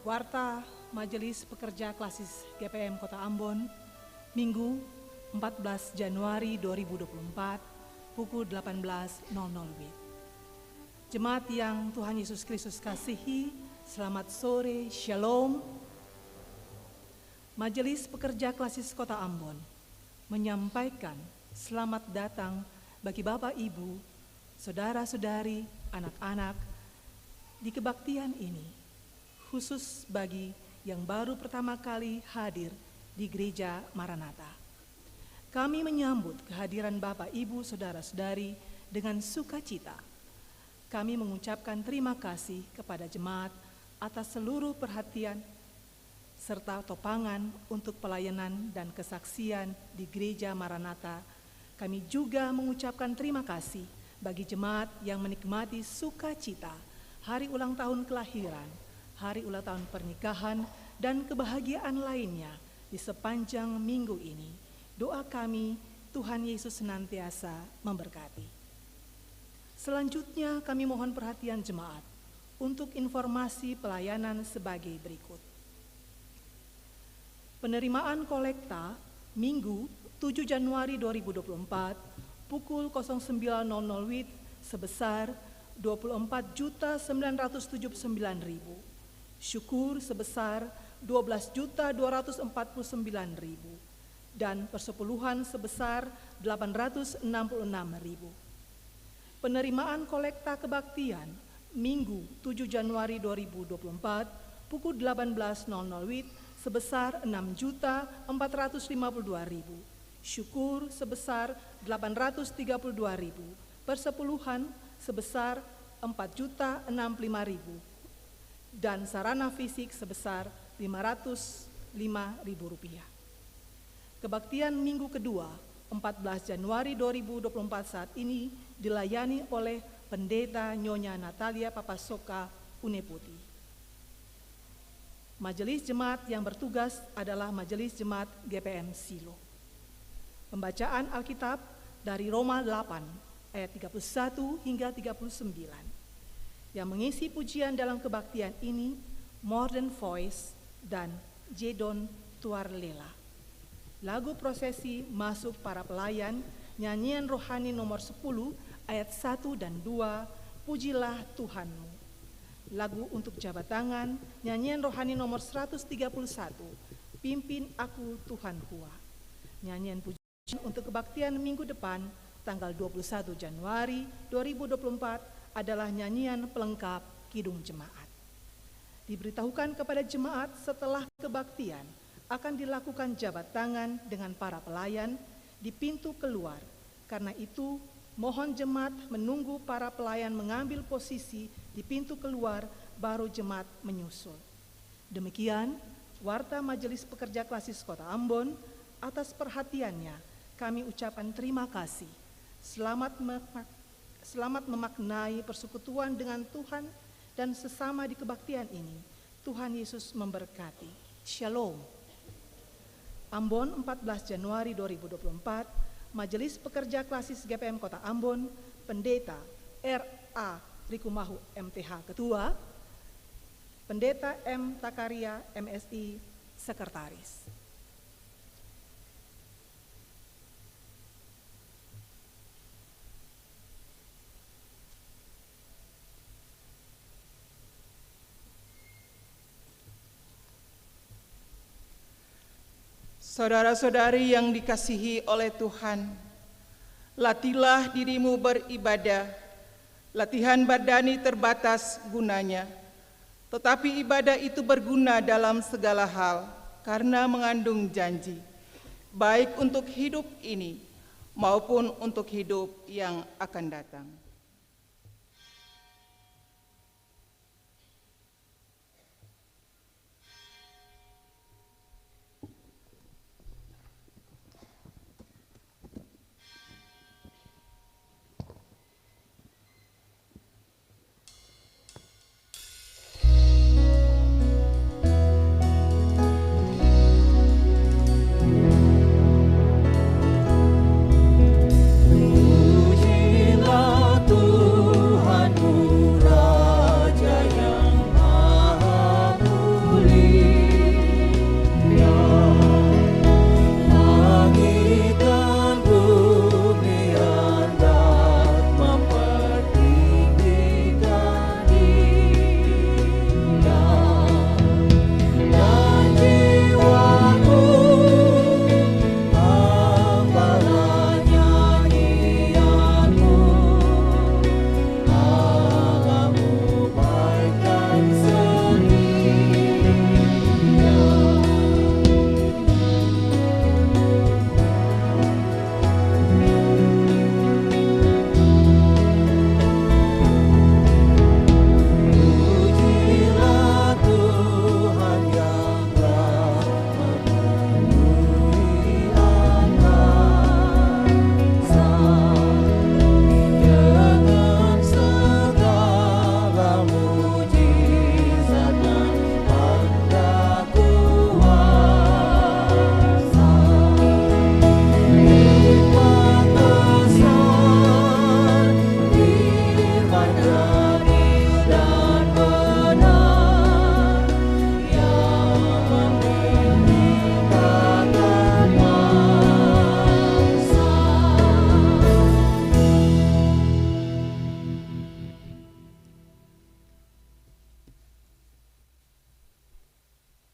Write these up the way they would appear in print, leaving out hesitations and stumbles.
Warta Majelis Pekerja Klasis GPM Kota Ambon, Minggu 14 Januari 2024, pukul 18.00 WIB. Jemaat yang Tuhan Yesus Kristus kasihi, selamat sore, Shalom. Majelis Pekerja Klasis Kota Ambon menyampaikan selamat datang bagi Bapak, Ibu, saudara-saudari, anak-anak di kebaktian ini, khusus bagi yang baru pertama kali hadir di Gereja Maranatha. Kami menyambut kehadiran Bapak, Ibu, saudara-saudari dengan sukacita. Kami mengucapkan terima kasih kepada jemaat atas seluruh perhatian serta topangan untuk pelayanan dan kesaksian di Gereja Maranatha. Kami juga mengucapkan terima kasih bagi jemaat yang menikmati sukacita hari ulang tahun kelahiran, hari ulang tahun pernikahan, dan kebahagiaan lainnya di sepanjang minggu ini. Doa kami, Tuhan Yesus senantiasa memberkati. Selanjutnya kami mohon perhatian jemaat untuk informasi pelayanan sebagai berikut. Penerimaan kolekta Minggu 7 Januari 2024 pukul 09.00 WIB sebesar 24.979.000. Syukur sebesar 12.249.000 dan persepuluhan sebesar 866.000. Penerimaan kolekta kebaktian Minggu 7 Januari 2024 pukul 18.00 WIB sebesar 6.452.000. Syukur sebesar 832.000. Persepuluhan sebesar 4.065.000. Dan sarana fisik sebesar Rp505.000. Kebaktian minggu kedua 14 Januari 2024 saat ini dilayani oleh Pendeta Nyonya Natalia Papasoka Uneputi. Majelis Jemaat yang bertugas adalah Majelis Jemaat GPM Silo. Pembacaan Alkitab dari Roma 8 ayat 31 hingga 39. Yang mengisi pujian dalam kebaktian ini Modern Voice dan Jedon Tuarlela. Lagu prosesi masuk para pelayan, nyanyian rohani nomor 10 ayat 1 dan 2, Pujilah Tuhanmu. Lagu untuk jabat tangan, nyanyian rohani nomor 131, Pimpin Aku Tuhan Hua. Nyanyian pujian untuk kebaktian minggu depan, tanggal 21 Januari 2024 adalah nyanyian pelengkap Kidung Jemaat. Diberitahukan kepada jemaat setelah kebaktian, akan dilakukan jabat tangan dengan para pelayan di pintu keluar. Karena itu, mohon jemaat menunggu para pelayan mengambil posisi di pintu keluar, baru jemaat menyusul. Demikian, Warta Majelis Pekerja Klasis Kota Ambon, atas perhatiannya kami ucapkan terima kasih. Selamat memaknai persekutuan dengan Tuhan dan sesama di kebaktian ini. Tuhan Yesus memberkati. Shalom. Ambon 14 Januari 2024, Majelis Pekerja Klasis GPM Kota Ambon, Pendeta R.A. Rikumahu MTH Ketua, Pendeta M. Takaria MSI Sekretaris. Saudara-saudari yang dikasihi oleh Tuhan, latihlah dirimu beribadah. Latihan badani terbatas gunanya, tetapi ibadah itu berguna dalam segala hal karena mengandung janji, baik untuk hidup ini maupun untuk hidup yang akan datang.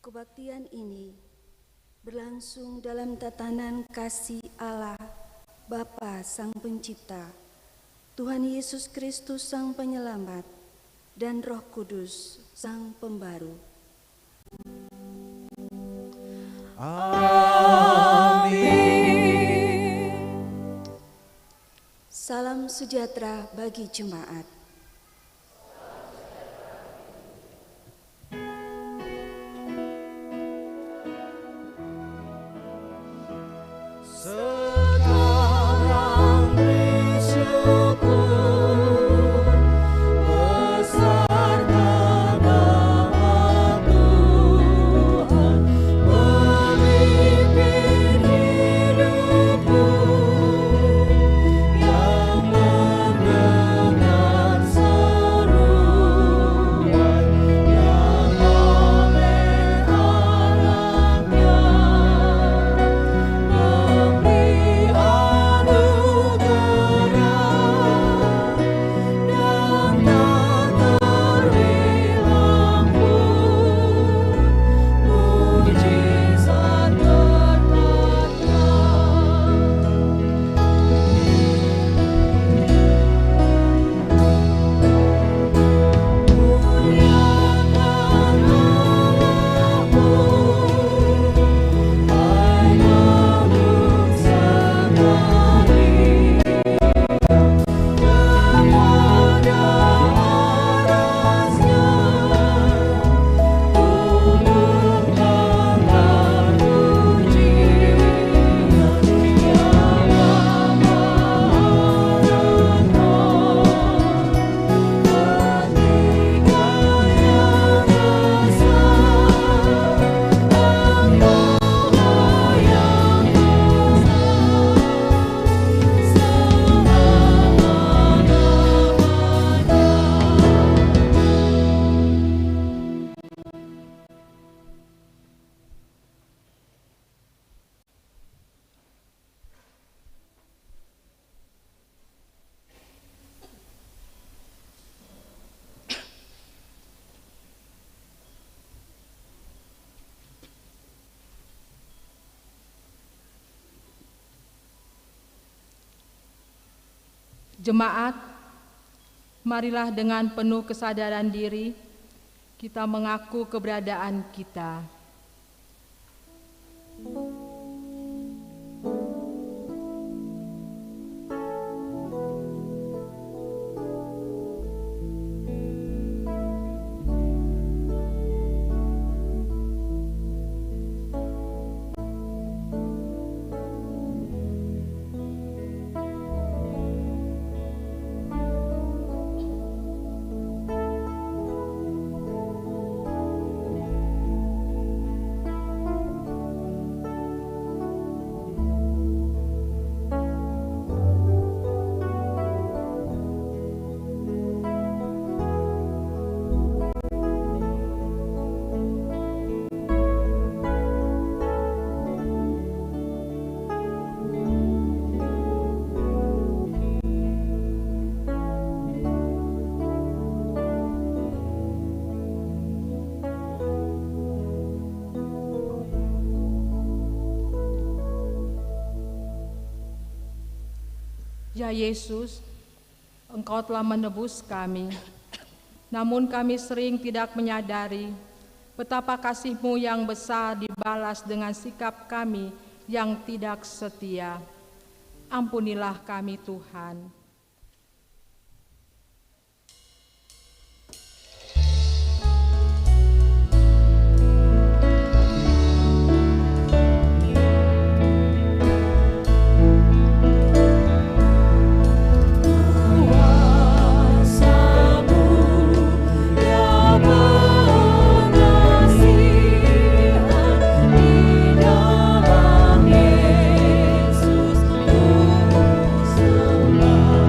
Kebaktian ini berlangsung dalam tatanan kasih Allah Bapa Sang Pencipta, Tuhan Yesus Kristus Sang Penyelamat, dan Roh Kudus Sang Pembaru. Amin. Salam sejahtera bagi jemaat. Sekarang bersyukur besar nama Tuhan memimpin hidupku yang mendengar seruan yang oleh anaknya memberi anugerah dan tak terhilang pun mujizat berkatnya. Muliakan Allahmu, hai makhluk sekalian, kepada arasnya tumbuhkanlah pujian yang amat rendah. Ketika yang besar, Engkau yang Jemaat, marilah dengan penuh kesadaran diri kita mengaku keberadaan kita. Ya Yesus, Engkau telah menebus kami, namun kami sering tidak menyadari betapa kasih-Mu yang besar dibalas dengan sikap kami yang tidak setia. Ampunilah kami Tuhan. Yesus, ku sembah.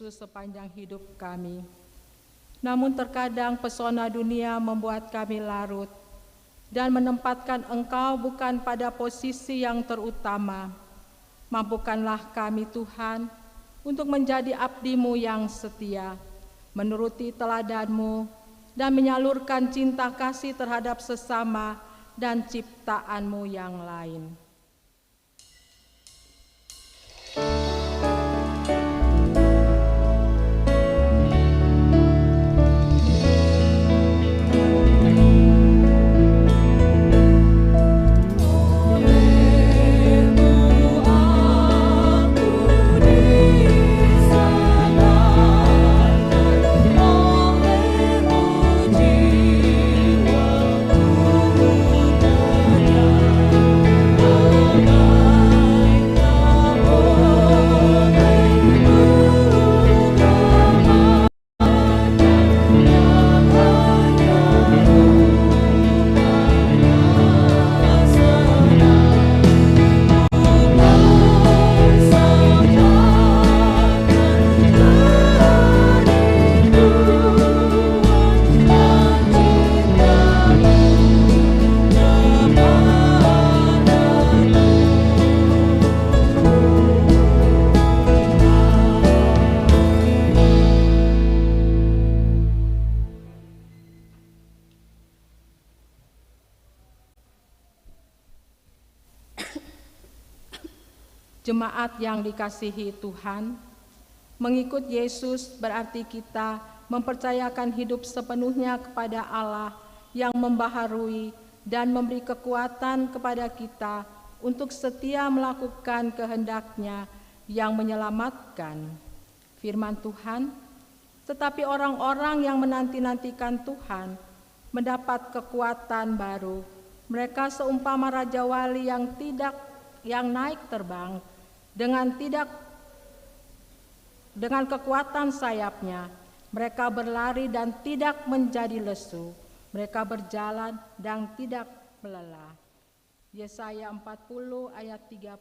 Yesus sepanjang hidup kami. Namun terkadang pesona dunia membuat kami larut dan menempatkan Engkau bukan pada posisi yang terutama. Mampukanlah kami Tuhan untuk menjadi abdi-Mu yang setia, menuruti teladan-Mu, dan menyalurkan cinta kasih terhadap sesama dan ciptaan-Mu yang lain. Jemaat yang dikasihi Tuhan, mengikut Yesus berarti kita mempercayakan hidup sepenuhnya kepada Allah yang membaharui dan memberi kekuatan kepada kita untuk setia melakukan kehendak-Nya yang menyelamatkan. Firman Tuhan, tetapi orang-orang yang menanti-nantikan Tuhan mendapat kekuatan baru. Mereka seumpama Raja Wali yang naik terbang dengan kekuatan sayapnya. Mereka berlari dan tidak menjadi lesu. Mereka berjalan dan tidak melelah. Yesaya 40 ayat 31.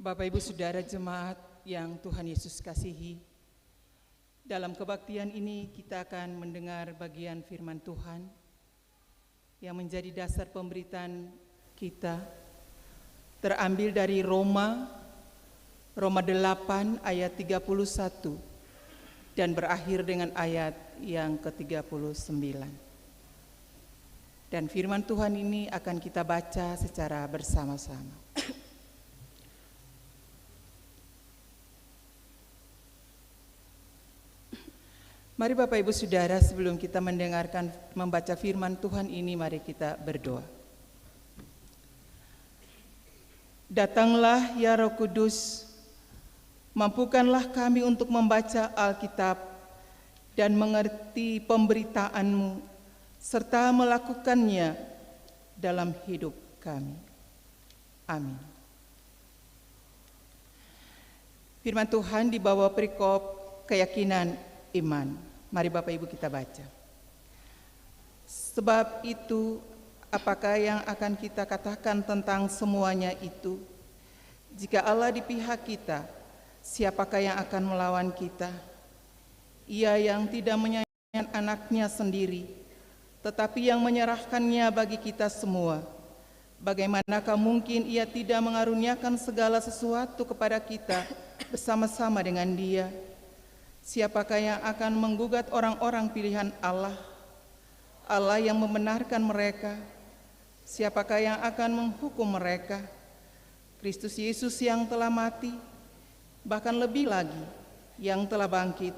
Bapak Ibu Saudara jemaat yang Tuhan Yesus kasihi, dalam kebaktian ini kita akan mendengar bagian firman Tuhan yang menjadi dasar pemberitaan kita, terambil dari Roma Roma 8 ayat 31 dan berakhir dengan ayat yang ke-39. Dan firman Tuhan ini akan kita baca secara bersama-sama. Mari Bapak Ibu Saudara, sebelum kita membaca firman Tuhan ini, mari kita berdoa. Datanglah ya Roh Kudus, mampukanlah kami untuk membaca Alkitab dan mengerti pemberitaan-Mu serta melakukannya dalam hidup kami. Amin. Firman Tuhan di bawah perikop keyakinan iman. Mari Bapak Ibu kita baca. Sebab itu, apakah yang akan kita katakan tentang semuanya itu? Jika Allah di pihak kita, siapakah yang akan melawan kita? Ia yang tidak menyayangkan anaknya sendiri, tetapi yang menyerahkannya bagi kita semua. Bagaimanakah mungkin ia tidak mengaruniakan segala sesuatu kepada kita bersama-sama dengan Dia? Siapakah yang akan menggugat orang-orang pilihan Allah? Allah yang membenarkan mereka. Siapakah yang akan menghukum mereka? Kristus Yesus yang telah mati, bahkan lebih lagi yang telah bangkit,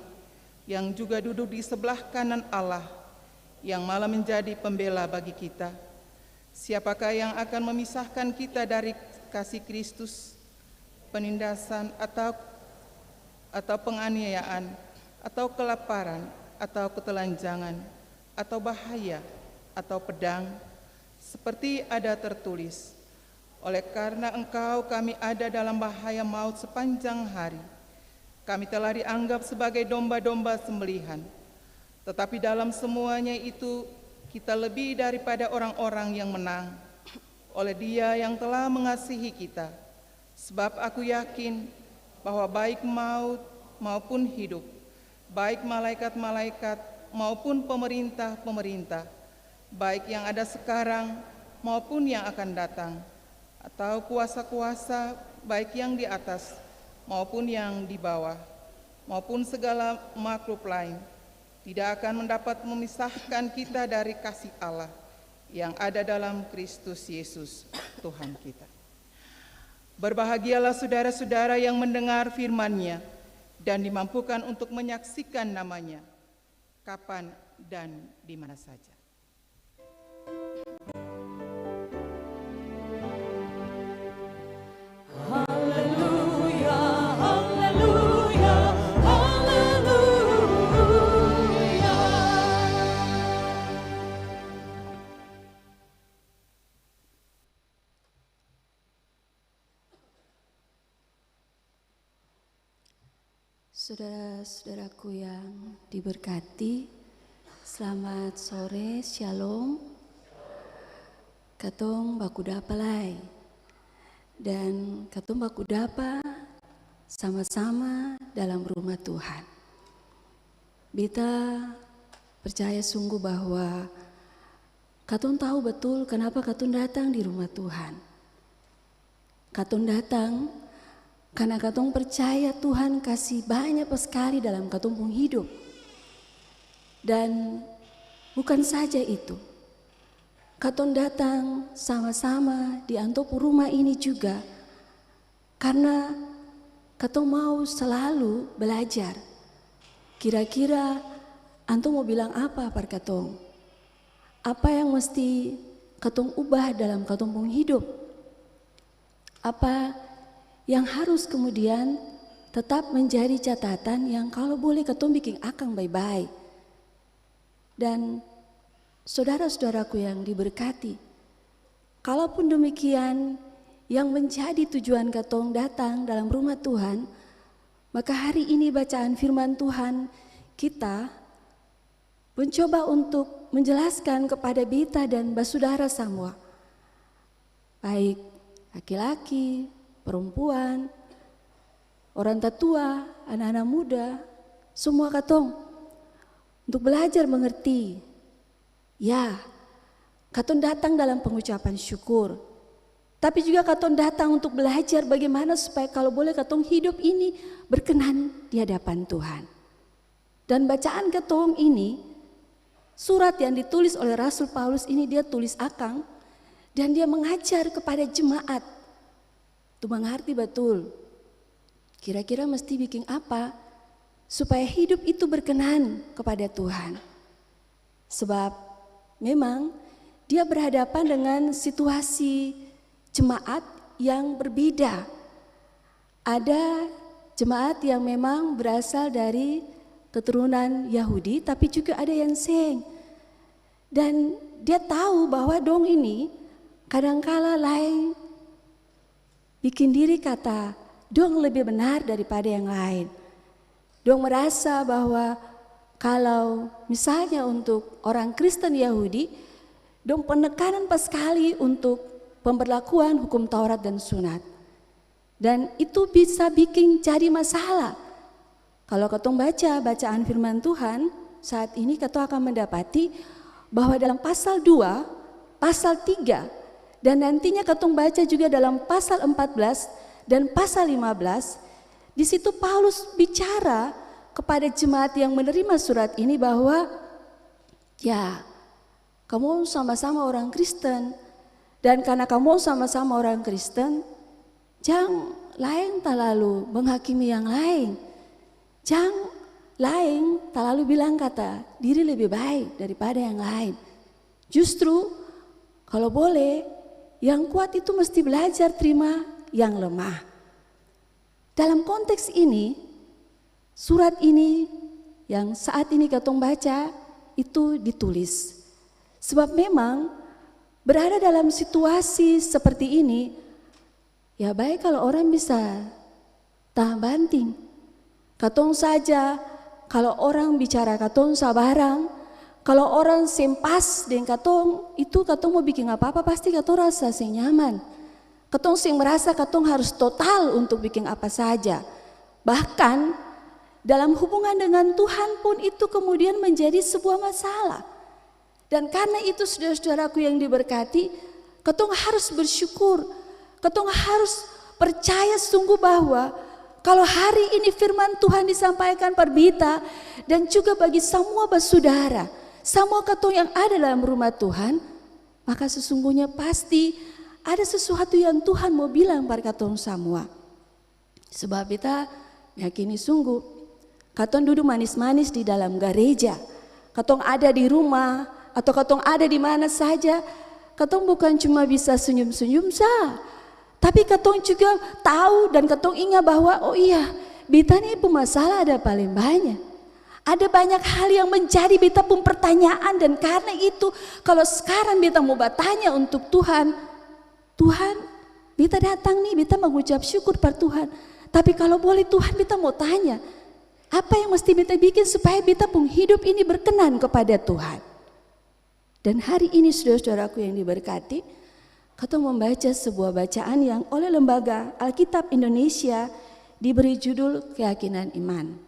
yang juga duduk di sebelah kanan Allah, yang malah menjadi pembela bagi kita. Siapakah yang akan memisahkan kita dari kasih Kristus? Penindasan atau penganiayaan, atau kelaparan, atau ketelanjangan, atau bahaya, atau pedang, seperti ada tertulis, oleh karena Engkau kami ada dalam bahaya maut sepanjang hari. Kami telah dianggap sebagai domba-domba sembelihan, tetapi dalam semuanya itu kita lebih daripada orang-orang yang menang, oleh Dia yang telah mengasihi kita. Sebab aku yakin bahwa baik maut maupun hidup, baik malaikat-malaikat maupun pemerintah-pemerintah, baik yang ada sekarang maupun yang akan datang, atau kuasa-kuasa baik yang di atas maupun yang di bawah, maupun segala makhluk lain, tidak akan mendapat memisahkan kita dari kasih Allah yang ada dalam Kristus Yesus Tuhan kita. Berbahagialah saudara-saudara yang mendengar firman-Nya dan dimampukan untuk menyaksikan nama-Nya, kapan dan di mana saja. Haleluya, haleluya, haleluya. Saudara-saudaraku yang diberkati, selamat sore, shalom. Katong baku dapa lai, dan katong baku dapa sama-sama dalam rumah Tuhan. Beta percaya sungguh bahwa katong tahu betul kenapa katong datang di rumah Tuhan. Katong datang karena katong percaya Tuhan kasih banyak sekali dalam katong pun hidup. Dan bukan saja itu, katong datang sama-sama di antop rumah ini juga karena katong mau selalu belajar. Kira-kira antum mau bilang apa par katong? Apa yang mesti katong ubah dalam katong pun hidup? Apa yang harus kemudian tetap menjadi catatan yang kalau boleh katong bikin akang baik-baik. Dan saudara-saudaraku yang diberkati, kalaupun demikian yang menjadi tujuan katong datang dalam rumah Tuhan, maka hari ini bacaan firman Tuhan kita mencoba untuk menjelaskan kepada beta dan basudara semua, baik laki-laki, perempuan, orang tua, anak-anak muda, semua katong untuk belajar mengerti. Ya, katong datang dalam pengucapan syukur. Tapi juga katong datang untuk belajar bagaimana supaya kalau boleh katong hidup ini berkenan di hadapan Tuhan. Dan bacaan katong ini, surat yang ditulis oleh Rasul Paulus ini dia tulis akang. Dan dia mengajar kepada jemaat. Itu mengerti betul. Kira-kira mesti bikin apa supaya hidup itu berkenan kepada Tuhan. Sebab memang dia berhadapan dengan situasi jemaat yang berbeda. Ada jemaat yang memang berasal dari keturunan Yahudi, tapi juga ada yang Seng. Dan dia tahu bahwa dong ini kadangkala lain bikin diri kata dong lebih benar daripada yang lain. Dong merasa bahwa kalau misalnya untuk orang Kristen Yahudi, dong penekanan pas sekali untuk pemberlakuan hukum Taurat dan Sunat. Dan itu bisa bikin jadi masalah. Kalau katong baca bacaan firman Tuhan, saat ini katong akan mendapati bahwa dalam pasal 2, pasal 3, dan nantinya katong baca juga dalam pasal 14 dan pasal 15, di situ Paulus bicara kepada jemaat yang menerima surat ini bahwa ya, kamu sama-sama orang Kristen. Dan karena kamu sama-sama orang Kristen, jangan lain tak lalu menghakimi yang lain. Jangan lain tak lalu bilang kata diri lebih baik daripada yang lain. Justru kalau boleh yang kuat itu mesti belajar terima yang lemah. Dalam konteks ini, surat ini yang saat ini katong baca itu ditulis. Sebab memang berada dalam situasi seperti ini, ya baik kalau orang bisa tahan banting. Katong saja, kalau orang bicara katong sabarang, kalau orang sempas dengan katong, itu katong mau bikin apa-apa pasti katong rasa sing nyaman. Katong sing merasa katong harus total untuk bikin apa saja. Bahkan dalam hubungan dengan Tuhan pun itu kemudian menjadi sebuah masalah. Dan karena itu saudara-saudaraku yang diberkati, katong harus bersyukur, katong harus percaya sungguh bahwa kalau hari ini firman Tuhan disampaikan perbita dan juga bagi semua bersaudara, semua katong yang ada dalam rumah Tuhan, maka sesungguhnya pasti ada sesuatu yang Tuhan mau bilang pada katong semua. Sebab kita yakini sungguh, katong duduk manis-manis di dalam gereja, katong ada di rumah, atau katong ada di mana saja, katong bukan cuma bisa senyum-senyum sah, tapi katong juga tahu dan katong ingat bahwa oh iya, beta ini masalah ada paling banyak. Ada banyak hal yang menjadi beta pun pertanyaan, dan karena itu kalau sekarang beta mau bertanya untuk Tuhan, Tuhan, beta datang nih, beta mengucap syukur pada Tuhan. Tapi kalau boleh Tuhan, beta mau tanya, apa yang mesti beta bikin supaya beta pun hidup ini berkenan kepada Tuhan? Dan hari ini saudara-saudaraku yang diberkati, katong membaca sebuah bacaan yang oleh Lembaga Alkitab Indonesia diberi judul Keyakinan Iman.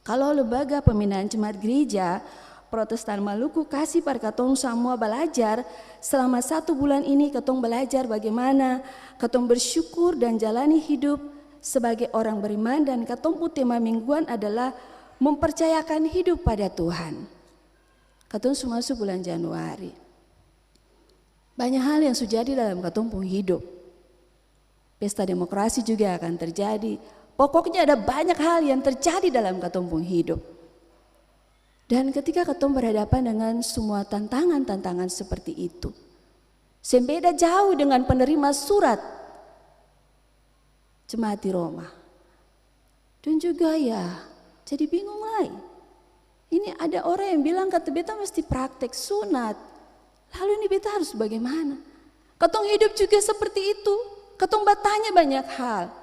Kalau Lembaga Pembinaan Jemaat Gereja Protestan Maluku kasih pada katong semua belajar, selama 1 bulan ini katong belajar bagaimana katong bersyukur dan jalani hidup sebagai orang beriman, dan katong tema mingguan adalah mempercayakan hidup pada Tuhan. Katong masuk bulan Januari. Banyak hal yang sudah jadi dalam katong pun hidup. Pesta demokrasi juga akan terjadi. Pokoknya ada banyak hal yang terjadi dalam katong pun hidup. Dan ketika katong berhadapan dengan semua tantangan-tantangan seperti itu, sembeda jauh dengan penerima surat jemaat di Roma. Dan juga ya, jadi bingung lagi. Ini ada orang yang bilang kata beta mesti praktek sunat. Lalu ini beta harus bagaimana? Katong hidup juga seperti itu. Katong bertanya banyak hal.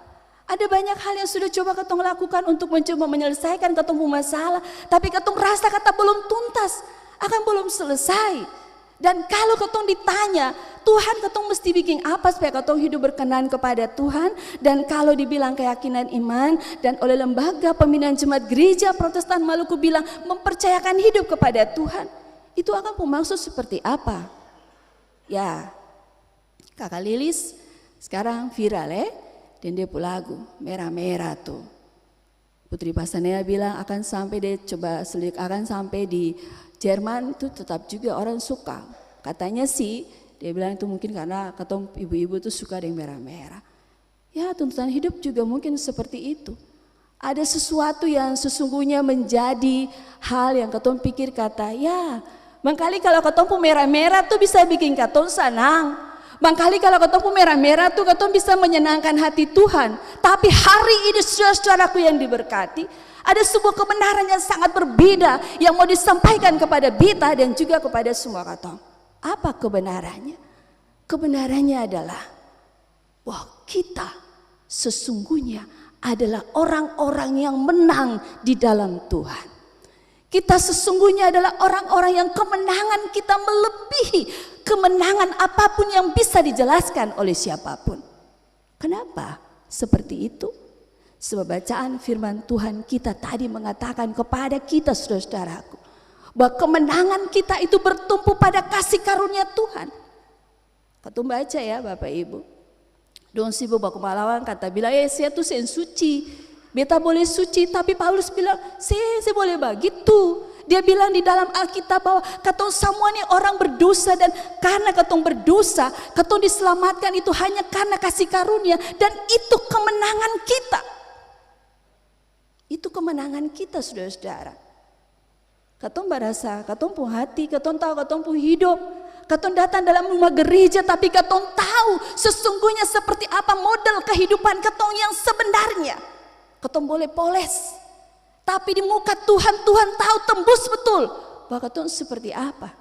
Ada banyak hal yang sudah coba katong lakukan untuk mencoba menyelesaikan katong masalah. Tapi katong rasa kata belum tuntas. Akan belum selesai. Dan kalau katong ditanya, Tuhan katong mesti bikin apa supaya katong hidup berkenan kepada Tuhan. Dan kalau dibilang keyakinan iman, dan oleh Lembaga Pembinaan Jemaat Gereja Protestan Maluku bilang mempercayakan hidup kepada Tuhan, itu akan bermaksud seperti apa? Ya, Kakak Lilis sekarang viral dan dia pun lagu merah-merah tuh. Putri Pasanea bilang akan sampai dia coba selik akan sampai di Jerman itu tetap juga orang suka. Katanya sih dia bilang itu mungkin karena katong ibu-ibu tuh suka yang merah-merah. Ya tuntutan hidup juga mungkin seperti itu. Ada sesuatu yang sesungguhnya menjadi hal yang katong pikir kata ya. Mangkali kalau katong pun merah-merah tuh bisa bikin katong senang. Mangkali kalau ketemu merah-merah tuh ketemu bisa menyenangkan hati Tuhan. Tapi hari ini saudara-saudaraku yang diberkati, ada sebuah kebenaran yang sangat berbeda yang mau disampaikan kepada Bita dan juga kepada semua katong. Apa kebenarannya? Kebenarannya adalah bahwa kita sesungguhnya adalah orang-orang yang menang di dalam Tuhan. Kita sesungguhnya adalah orang-orang yang kemenangan kita melebihi kemenangan apapun yang bisa dijelaskan oleh siapapun. Kenapa seperti itu? Sebab bacaan firman Tuhan kita tadi mengatakan kepada kita saudara-saudaraku, bahwa kemenangan kita itu bertumpu pada kasih karunia Tuhan. Kau baca ya Bapak Ibu. Dong sibuk baku malawan kata bilang saya tuh sen suci. Beta boleh suci, tapi Paulus bilang, saya boleh begitu. Dia bilang di dalam Alkitab bahwa katong semua ini orang berdosa dan karena katong berdosa, katong diselamatkan itu hanya karena kasih karunia dan itu kemenangan kita. Itu kemenangan kita saudara-saudara. Katong berasa, katong pun hati, katong tahu, katong pun hidup. Katong datang dalam rumah gereja tapi katong tahu sesungguhnya seperti apa model kehidupan katong yang sebenarnya. Katong boleh poles, tapi di muka Tuhan, Tuhan tahu tembus betul bahwa katong seperti apa.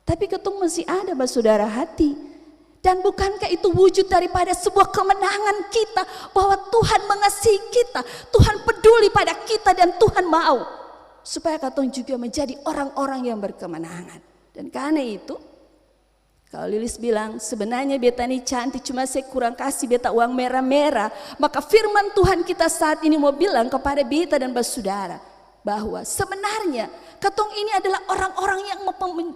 Tapi katong masih ada saudara hati. Dan bukankah itu wujud daripada sebuah kemenangan kita bahwa Tuhan mengasihi kita, Tuhan peduli pada kita dan Tuhan mau supaya katong juga menjadi orang-orang yang berkemenangan. Dan karena itu kalau Lilis bilang sebenarnya beta ini cantik cuma saya kurang kasih beta uang merah-merah. Maka firman Tuhan kita saat ini mau bilang kepada beta dan saudara bahwa sebenarnya katong ini adalah orang-orang yang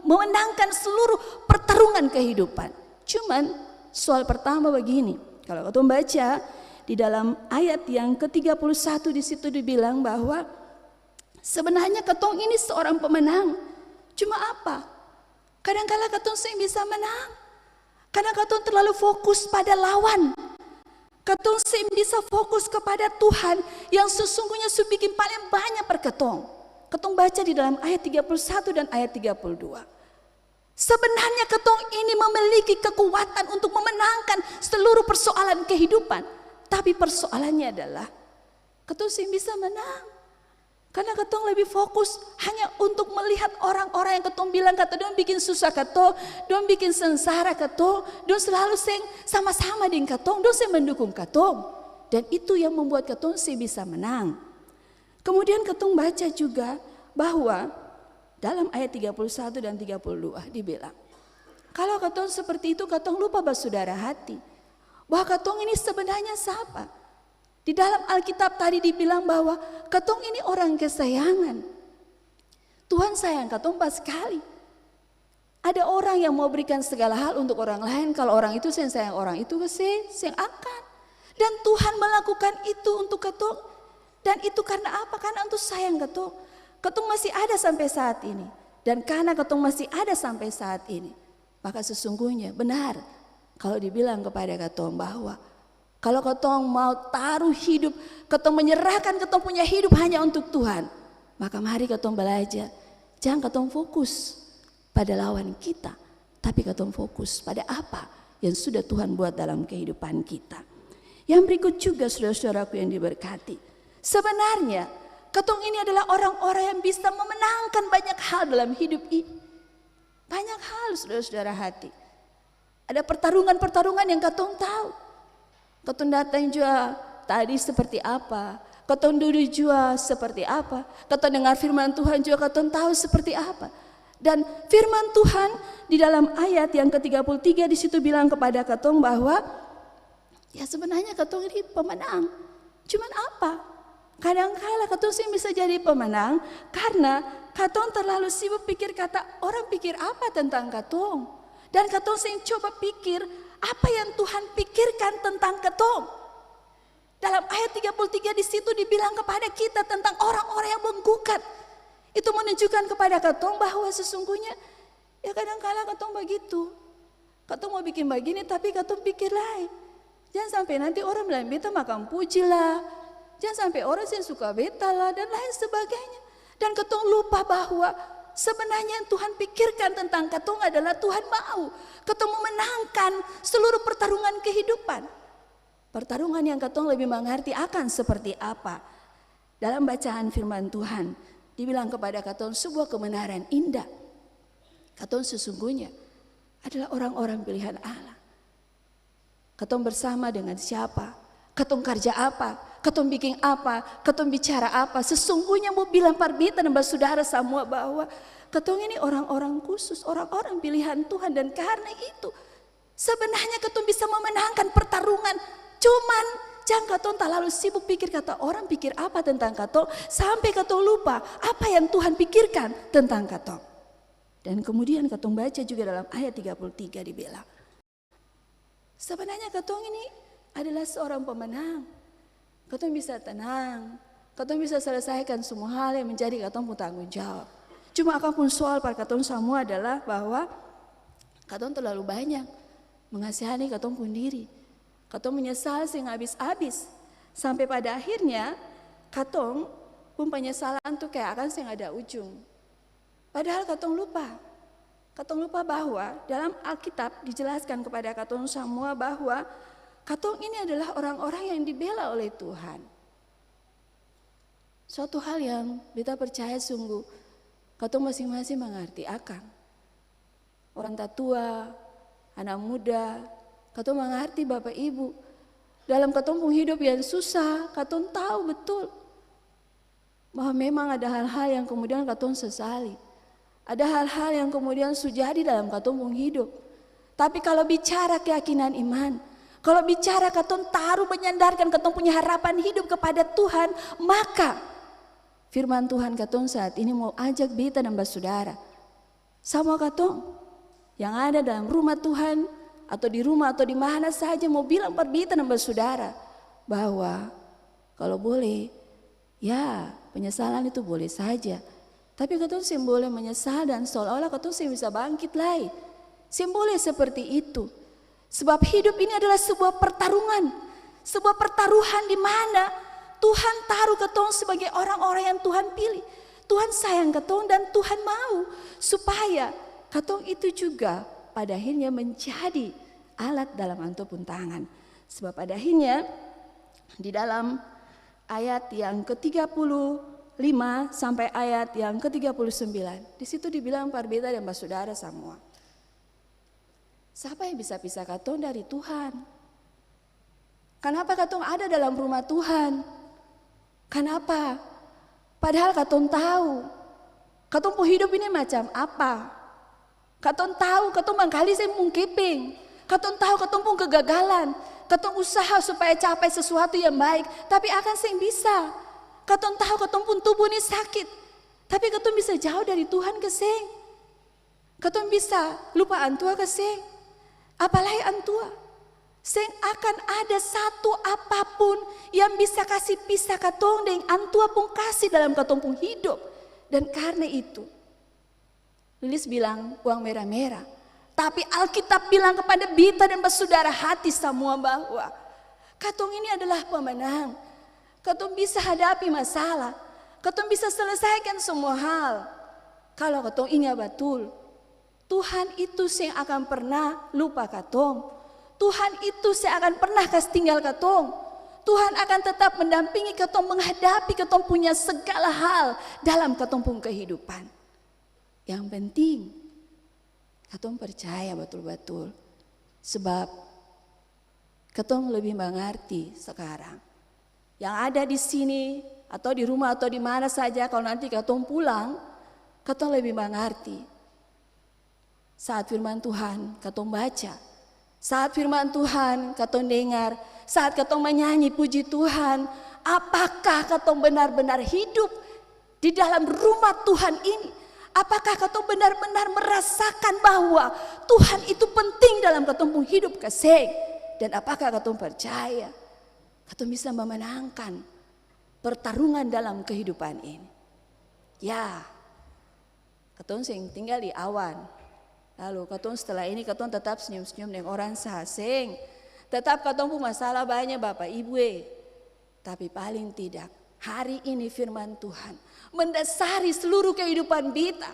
memenangkan seluruh pertarungan kehidupan. Cuman soal pertama begini, kalau katong baca di dalam ayat yang ke-31 di situ dibilang bahwa sebenarnya katong ini seorang pemenang. Cuma apa? Kadang-kala katong sering bisa menang. Karena katong terlalu fokus pada lawan. Katong sering bisa fokus kepada Tuhan yang sesungguhnya bikin paling banyak per katong. Katong baca di dalam ayat 31 dan ayat 32. Sebenarnya katong ini memiliki kekuatan untuk memenangkan seluruh persoalan kehidupan. Tapi persoalannya adalah katong sering bisa menang. Karena katong lebih fokus hanya untuk melihat orang-orang yang katong bilang kata dong bikin susah katong, dong bikin sengsara katong, dong selalu sama-sama dengan katong, dong mendukung katong. Dan itu yang membuat katong bisa menang. Kemudian katong baca juga bahwa dalam ayat 31 dan 32 dibilang, kalau katong seperti itu katong lupa saudara hati, bahwa katong ini sebenarnya siapa? Di dalam Alkitab tadi dibilang bahwa katong ini orang kesayangan. Tuhan sayang katong pas sekali. Ada orang yang mau berikan segala hal untuk orang lain. Kalau orang itu sayang orang itu sayang akan. Dan Tuhan melakukan itu untuk katong. Dan itu karena apa? Karena untuk sayang katong. Katong masih ada sampai saat ini. Dan karena katong masih ada sampai saat ini, maka sesungguhnya benar kalau dibilang kepada katong bahwa kalau katong mau taruh hidup, katong menyerahkan katong punya hidup hanya untuk Tuhan, maka mari katong belajar. Jangan katong fokus pada lawan kita, tapi katong fokus pada apa yang sudah Tuhan buat dalam kehidupan kita. Yang berikut juga saudara-saudaraku yang diberkati. Sebenarnya katong ini adalah orang-orang yang bisa memenangkan banyak hal dalam hidup ini. Banyak hal saudara-saudara hati. Ada pertarungan-pertarungan yang katong tahu. Katong datang juga tadi seperti apa, katong duduk juga seperti apa, katong dengar firman Tuhan juga katong tahu seperti apa. Dan firman Tuhan di dalam ayat yang ke-33 di situ bilang kepada katong bahwa ya sebenarnya katong ini pemenang. Cuman apa? Kadang-kala katong sih bisa jadi pemenang karena katong terlalu sibuk pikir kata orang pikir apa tentang katong. Dan katong sih coba pikir apa yang Tuhan pikirkan tentang ketong. Dalam ayat 33 di situ dibilang kepada kita tentang orang-orang yang menggugat. Itu menunjukkan kepada ketong bahwa sesungguhnya ya kadang-kala ketong begitu. Ketong mau bikin begini tapi ketong pikir lain. Jangan sampai nanti orang bilang beta makan puji lah. Jangan sampai orang yang suka beta lah dan lain sebagainya. Dan ketong lupa bahwa sebenarnya yang Tuhan pikirkan tentang ketong adalah Tuhan mau ketong memenangkan seluruh pertarungan kehidupan. Pertarungan yang ketong lebih mengerti akan seperti apa. Dalam bacaan firman Tuhan dibilang kepada ketong sebuah kebenaran indah. Ketong sesungguhnya adalah orang-orang pilihan Allah. Ketong bersama dengan siapa? Ketong kerja apa? Ketong bikin apa? Ketong bicara apa? Sesungguhnya mau bilang parbita dan saudara semua bahwa ketong ini orang-orang khusus, orang-orang pilihan Tuhan. Dan karena itu sebenarnya ketong bisa memenangkan pertarungan. Cuman jangan ketong terlalu sibuk pikir kata orang pikir apa tentang ketong sampai ketong lupa apa yang Tuhan pikirkan tentang ketong. Dan kemudian ketong baca juga dalam ayat 33 dibilang sebenarnya ketong ini adalah seorang pemenang. Ketong bisa tenang, ketong bisa selesaikan semua hal yang menjadi ketong tanggung jawab. Cuma apapun soal pada ketong semua adalah bahwa ketong terlalu banyak mengasihani ketong pun diri. Ketong menyesal sehingga habis-habis. Sampai pada akhirnya ketong pun penyesalan tuh kayak akan sehingga ada ujung. Padahal ketong lupa. Ketong lupa bahwa dalam Alkitab dijelaskan kepada ketong semua bahwa ketong ini adalah orang-orang yang dibela oleh Tuhan. Suatu hal yang kita percaya sungguh ketong masing-masing mengerti akan. Orang tua, anak muda, ketong mengerti Bapak Ibu. Dalam ketong hidup yang susah, ketong tahu betul bahwa memang ada hal-hal yang kemudian ketong sesali. Ada hal-hal yang kemudian sujadi dalam ketong hidup. Tapi kalau bicara keyakinan iman, kalau bicara ketong taruh menyandarkan ketong punya harapan hidup kepada Tuhan, maka firman Tuhan ketong saat ini mau ajak beta dan saudara, sama ketong yang ada dalam rumah Tuhan atau di rumah atau di mana saja mau bilang perbita dan saudara bahwa kalau boleh ya penyesalan itu boleh saja. Tapi ketong sih boleh menyesal dan seolah-olah ketong sih bisa bangkit lagi. Sih boleh seperti itu. Sebab hidup ini adalah sebuah pertarungan. Sebuah pertaruhan di mana Tuhan taruh ketong sebagai orang-orang yang Tuhan pilih. Tuhan sayang ketong dan Tuhan mau supaya ketong itu juga pada akhirnya menjadi alat dalam antopun tangan. Sebab pada akhirnya di dalam ayat yang ke-35 sampai ayat yang ke-39 di situ dibilang parbeta dan saudara semua. Siapa yang bisa pisah ketong dari Tuhan? Kenapa ketong ada dalam rumah Tuhan? Kenapa? Padahal ketong tahu ketong pun hidup ini macam apa. Ketong tahu ketong bangkali saya mungkiping. Ketong tahu ketong pun kegagalan. Ketong usaha supaya capai sesuatu yang baik, tapi akan sing bisa. Ketong tahu ketong pun tubuh ini sakit, tapi ketong bisa jauh dari Tuhan keseng. Ketong bisa lupa antua keseng. Apalagi antua. Seng akan ada satu apapun yang bisa kasih pisah ketong dengan antua pun kasih dalam ketong pun hidup. Dan karena itu Lilis bilang uang merah-merah. Tapi Alkitab bilang kepada bita dan saudara hati semua bahwa ketong ini adalah pemenang. Ketong bisa hadapi masalah. Ketong bisa selesaikan semua hal. Kalau ketong ingat betul, Tuhan itu yang akan pernah lupa ketong. Tuhan itu yang akan pernah kasih tinggal ketong. Tuhan akan tetap mendampingi ketong menghadapi ketong punya segala hal dalam ketong pun kehidupan. Yang penting ketong percaya betul-betul. Sebab ketong lebih mengerti sekarang. Yang ada di sini atau di rumah atau di mana saja kalau nanti ketong pulang, ketong lebih mengerti. Saat firman Tuhan ketong baca, saat firman Tuhan ketong dengar, saat ketong menyanyi puji Tuhan, apakah ketong benar-benar hidup di dalam rumah Tuhan ini? Apakah ketong benar-benar merasakan bahwa Tuhan itu penting dalam katong pun hidup kasih. Dan apakah katong percaya katong bisa memenangkan pertarungan dalam kehidupan ini? Ya, katong sing tinggal di awan. Lalu katong setelah ini katong tetap senyum-senyum dengan orang sasing. Tetap katong pun masalah banyak Bapak Ibu. Tapi paling tidak hari ini firman Tuhan mendasari seluruh kehidupan kita.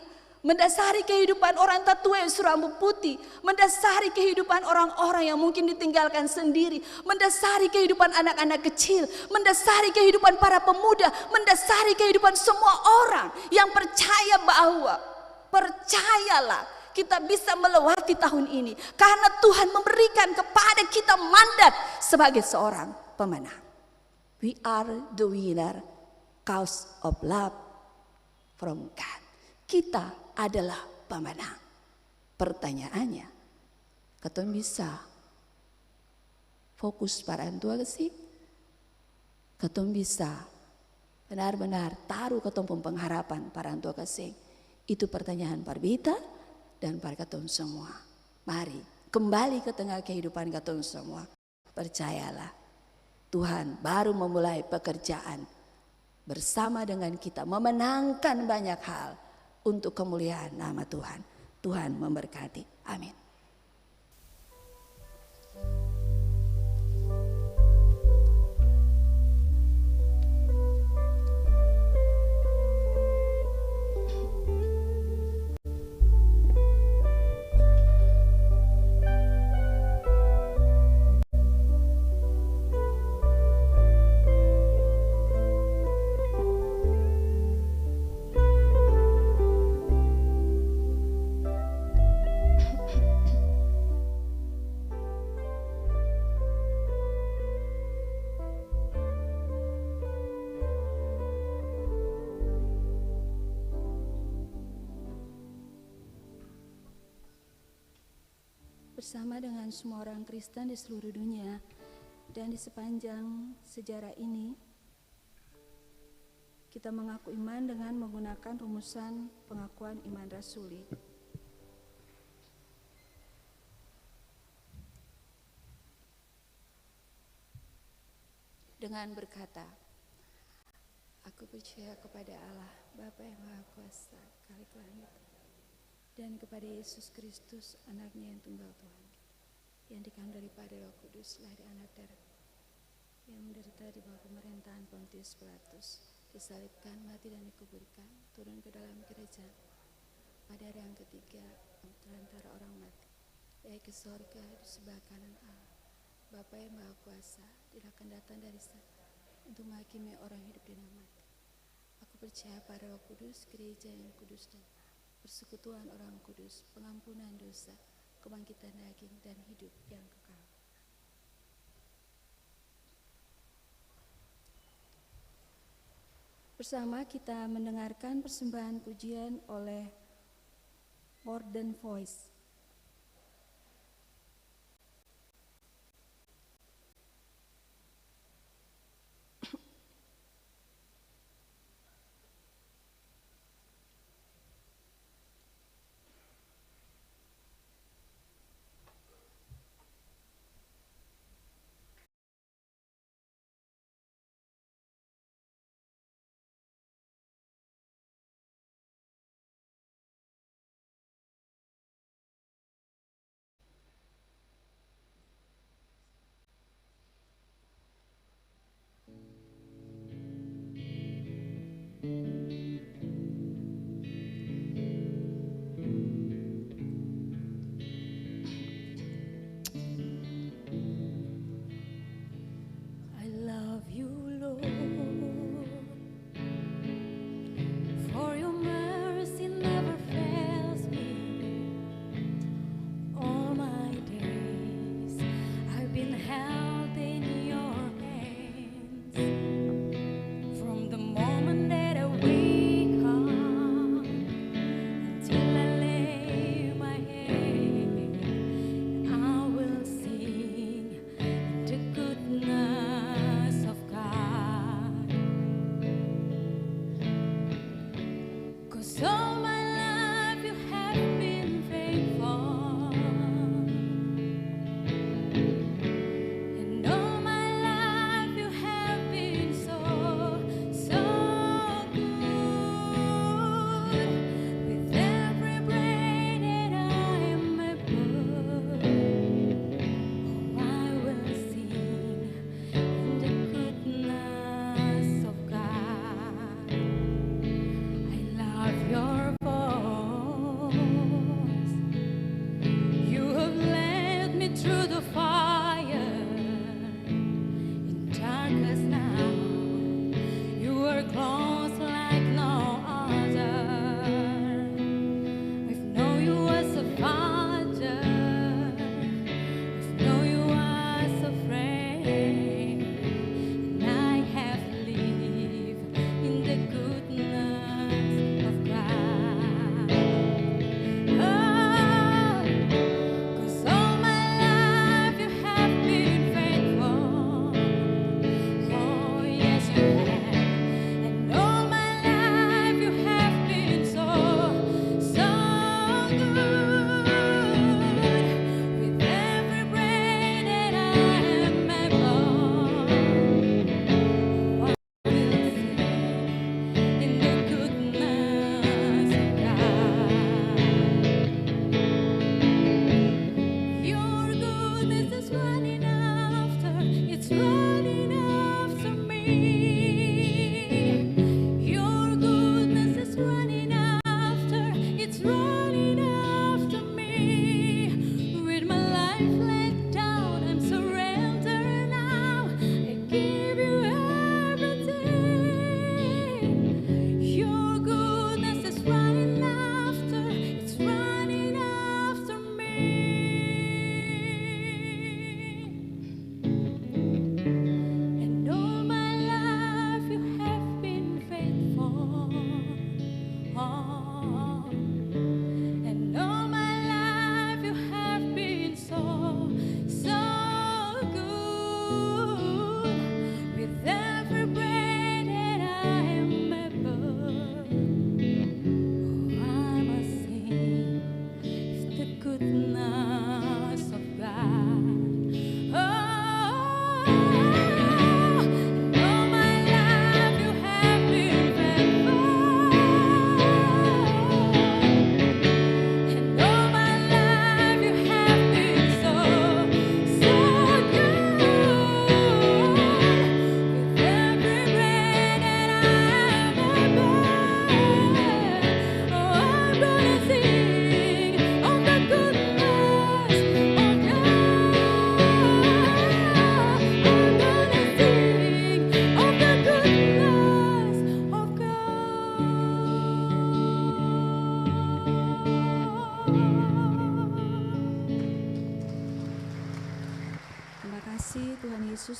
Mendasari kehidupan orang tatua yang rambut putih. Mendasari kehidupan orang-orang yang mungkin ditinggalkan sendiri. Mendasari kehidupan anak-anak kecil. Mendasari kehidupan para pemuda. Mendasari kehidupan semua orang yang percaya bahwa percayalah kita bisa melewati tahun ini. Karena Tuhan memberikan kepada kita mandat sebagai seorang pemenang. We are the winner cause of love from God. Kita adalah pemenang. Pertanyaannya, katong bisa fokus pada Tuhan sih? Katong bisa benar-benar taruh katong pun pengharapan pada Tuhan kasih? Itu pertanyaan Parbita dan para katong semua. Mari kembali ke tengah kehidupan katong semua. Percayalah, Tuhan baru memulai pekerjaan bersama dengan kita memenangkan banyak hal untuk kemuliaan nama Tuhan. Tuhan memberkati. Amin. Bersama dengan semua orang Kristen di seluruh dunia dan di sepanjang sejarah ini, kita mengaku iman dengan menggunakan rumusan pengakuan iman rasuli. Dengan berkata, aku percaya kepada Allah, Bapa yang Maha Kuasa, Khalik langit, dan kepada Yesus Kristus, anaknya yang tunggal Tuhan, yang dikandung daripada Roh Kudus, lahir anak darah, yang menderita di bawah pemerintahan Pontius Pilatus, disalibkan, mati dan dikuburkan, turun ke dalam kerajaan, pada hari yang ketiga, antara orang mati, naik ke sorga di sebelah kanan Allah, Bapa yang Maha Kuasa, dia akan datang dari sana untuk menghakimi orang hidup dan yang mati. Aku percaya pada Roh Kudus, gereja yang kudus dan persekutuan orang kudus, pengampunan dosa, kebangkitan daging, dan hidup yang kekal. Bersama kita mendengarkan persembahan pujian oleh Modern Voice.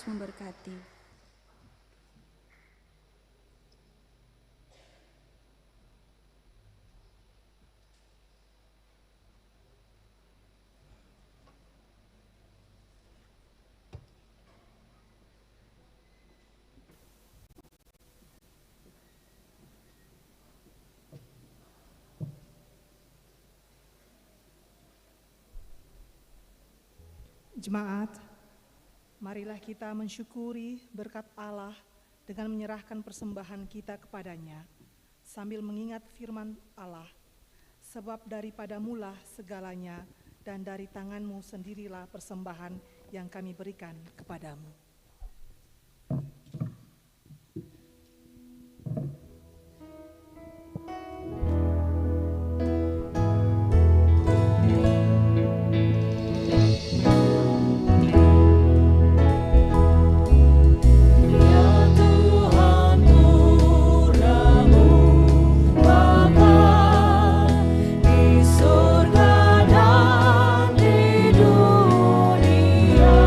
memberkati. Jemaat, marilah kita mensyukuri berkat Allah dengan menyerahkan persembahan kita kepadanya, sambil mengingat firman Allah, sebab daripada mula segalanya dan dari tanganmu sendirilah persembahan yang kami berikan kepadamu. Surga dan di dunia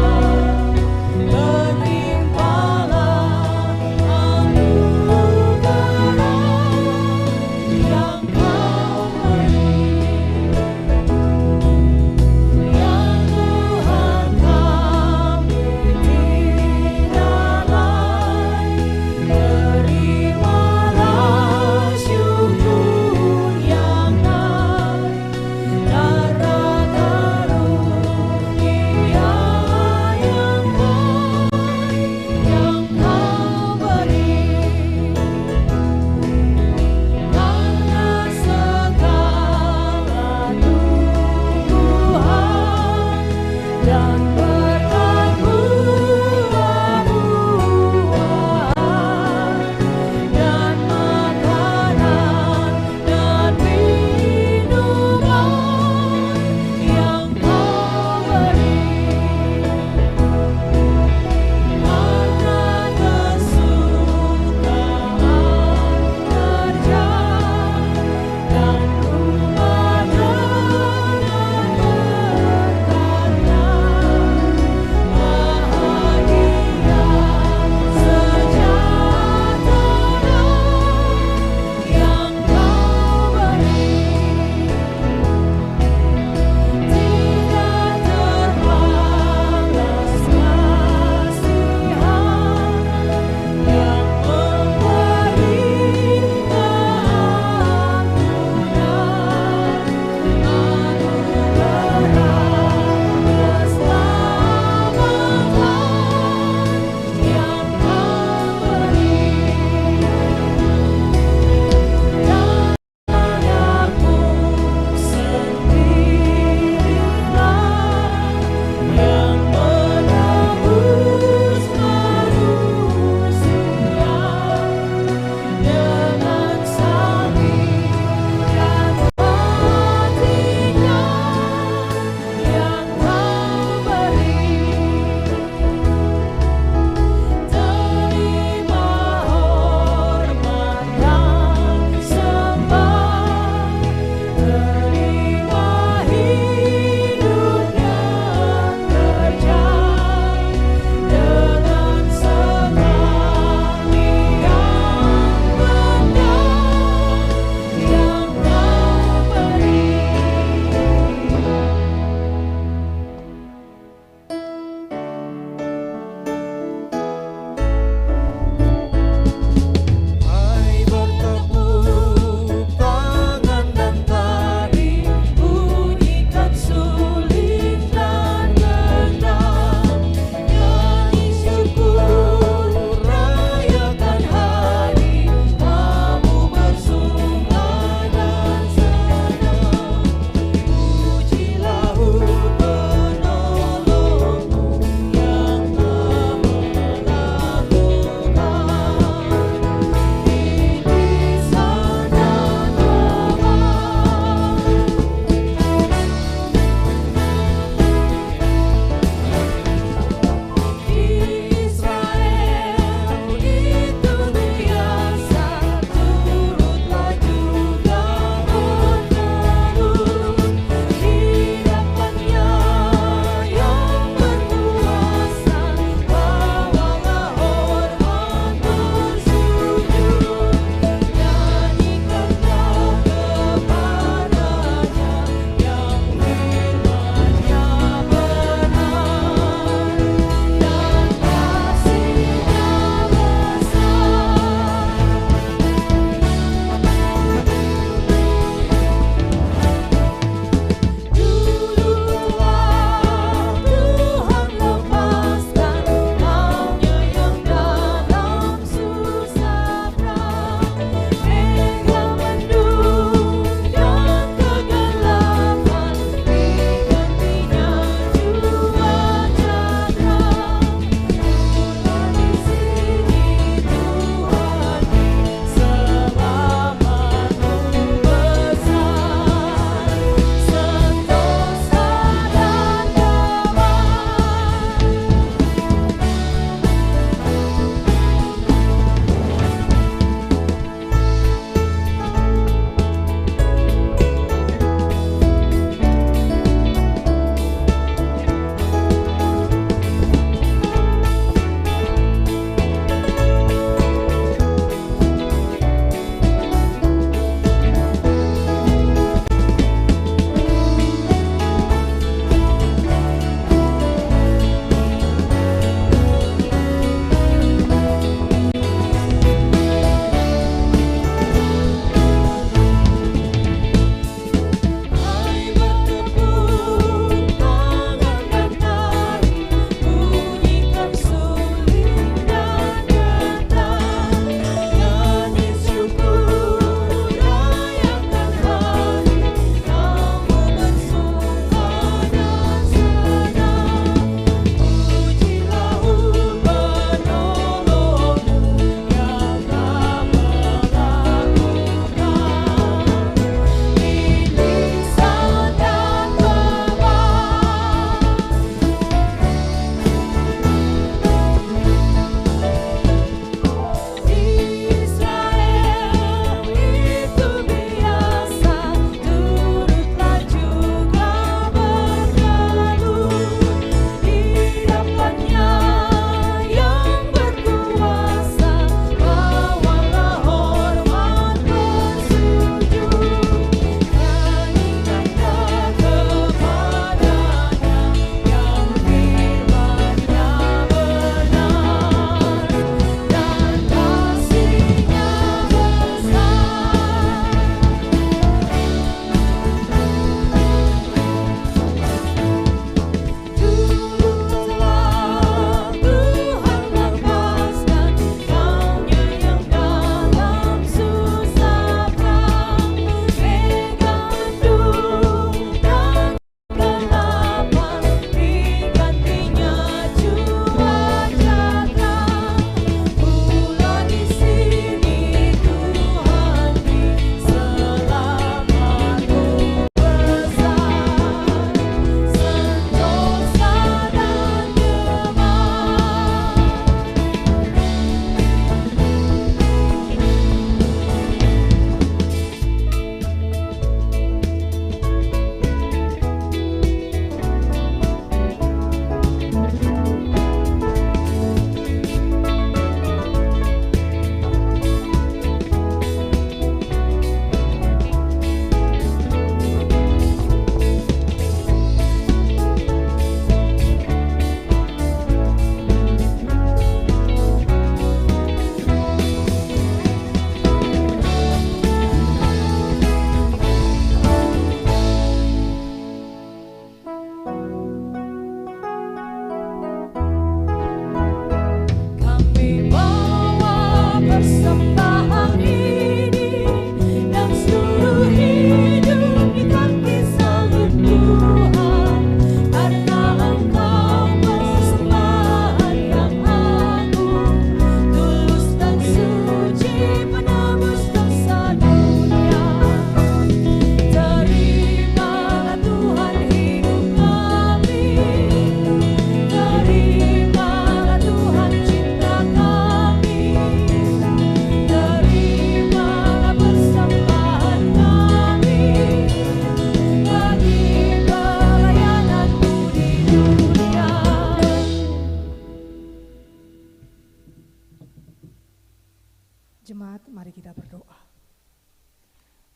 Jemaat, mari kita berdoa.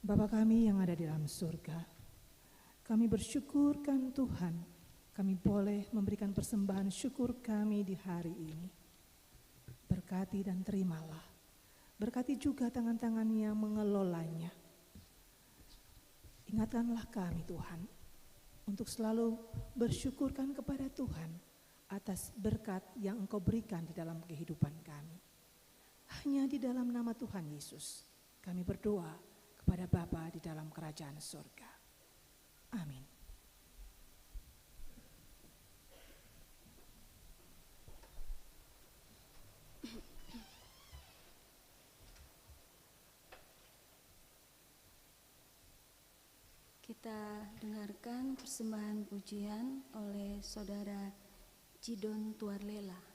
Bapa kami yang ada di dalam surga, kami bersyukurkan Tuhan, kami boleh memberikan persembahan syukur kami di hari ini. Berkati dan terimalah, berkati juga tangan-tangan yang mengelolanya. Ingatkanlah kami Tuhan, untuk selalu bersyukurkan kepada Tuhan atas berkat yang Engkau berikan di dalam kehidupan kami. Hanya di dalam nama Tuhan Yesus kami berdoa kepada Bapa di dalam kerajaan surga. Amin. Kita dengarkan persembahan pujian oleh Saudara Cidon Tuarlela.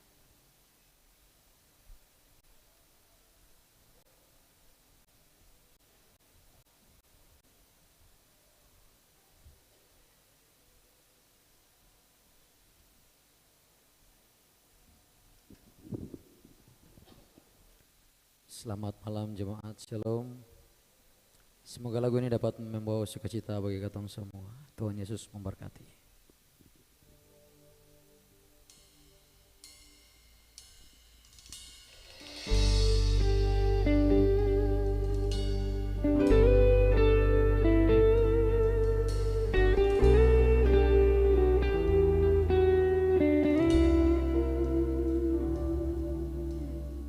Selamat malam jemaat, shalom. Semoga lagu ini dapat membawa sukacita bagi kita semua. Tuhan Yesus memberkati.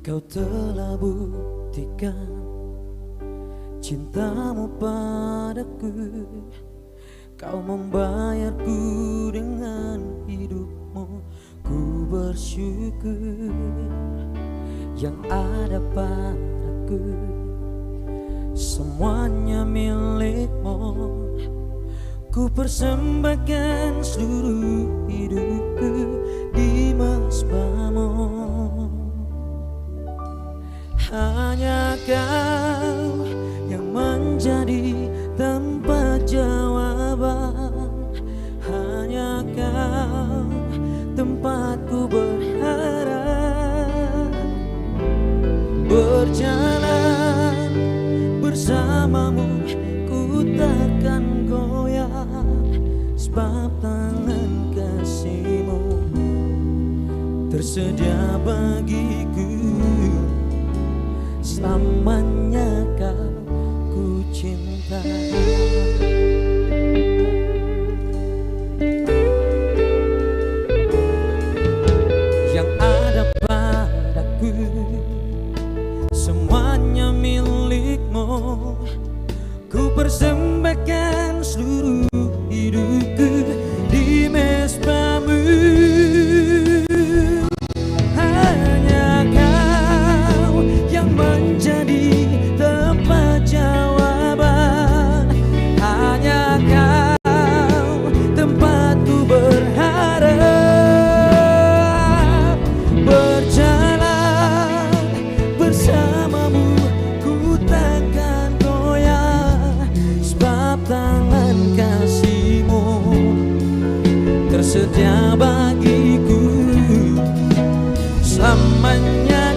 Kau telah buktikan cintamu padaku. Kau membayarku dengan hidupmu. Ku bersyukur yang ada padaku, semuanya milikmu. Ku persembahkan seluruh hidupku di mesbah-Mu. Hanya Kau yang menjadi tempat jawaban. Hanya Kau tempatku berharap. Berjalan bersama-Mu ku takkan goyah, sebab tangan kasih-Mu tersedia bagiku. Selamanya Kau ku cinta. Yang ada padaku semuanya milik-Mu. Ku persembahkan seluruh hidupku di mesbah-Mu. Menjadi tempat jawaban. Hanya Kau tempatku berharap. Berjalan bersama-Mu ku takkan goyah, sebab tangan kasih-Mu tersedia bagiku. Selamanya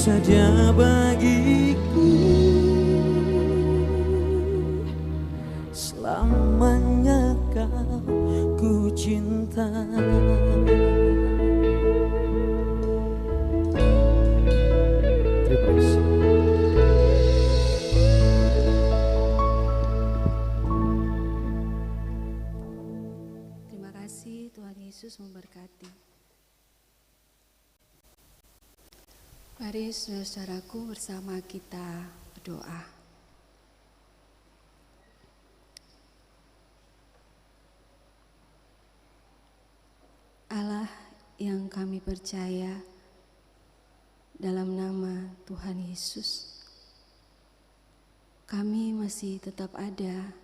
tersedia bagiku. Selamanya Kau ku cinta. Terima kasih. Mari saudara-saudaraku bersama kita berdoa. Allah yang kami percaya, dalam nama Tuhan Yesus, kami masih tetap ada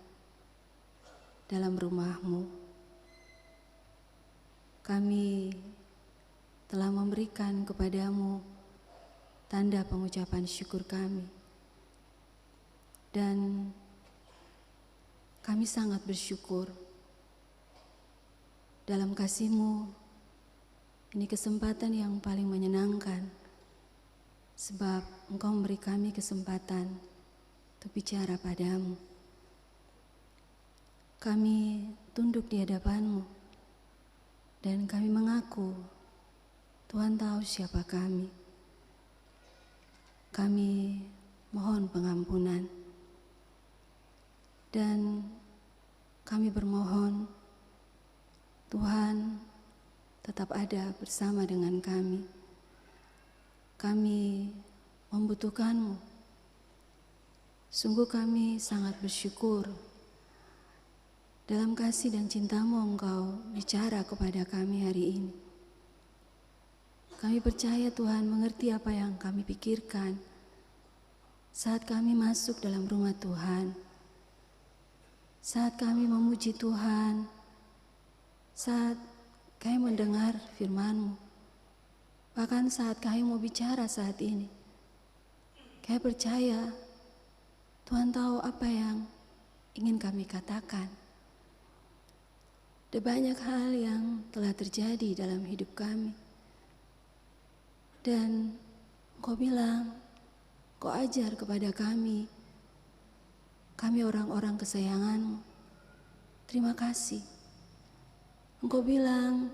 dalam rumah-Mu. Kami telah memberikan kepadamu tanda pengucapan syukur kami. Dan kami sangat bersyukur dalam kasih-Mu. Ini kesempatan yang paling menyenangkan, sebab Engkau memberi kami kesempatan untuk bicara padamu. Kami tunduk di hadapan-Mu, dan kami mengaku Tuhan tahu siapa kami. Kami mohon pengampunan, dan kami bermohon Tuhan tetap ada bersama dengan kami. Kami membutuhkan-Mu. Sungguh kami sangat bersyukur dalam kasih dan cinta-Mu Engkau bicara kepada kami hari ini. Kami percaya Tuhan mengerti apa yang kami pikirkan saat kami masuk dalam rumah Tuhan, saat kami memuji Tuhan, saat kami mendengar firman-Mu, bahkan saat kami mau bicara saat ini. Kami percaya Tuhan tahu apa yang ingin kami katakan. Ada banyak hal yang telah terjadi dalam hidup kami. Dan Engkau bilang, Engkau ajar kepada kami orang-orang kesayangan-Mu. Terima kasih. Engkau bilang,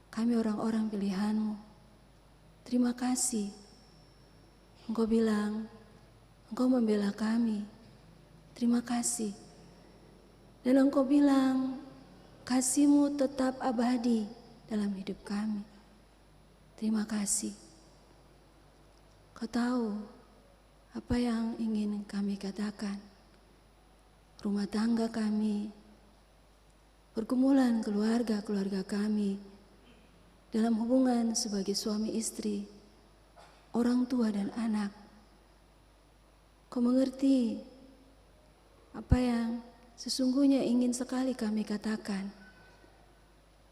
kami orang-orang pilihan-Mu. Terima kasih. Engkau bilang, Engkau membela kami. Terima kasih. Dan Engkau bilang, kasih-Mu tetap abadi dalam hidup kami. Terima kasih. Kau tahu apa yang ingin kami katakan. Rumah tangga kami, pergumulan keluarga kami, dalam hubungan sebagai suami istri, orang tua dan anak. Kau mengerti apa yang sesungguhnya ingin sekali kami katakan.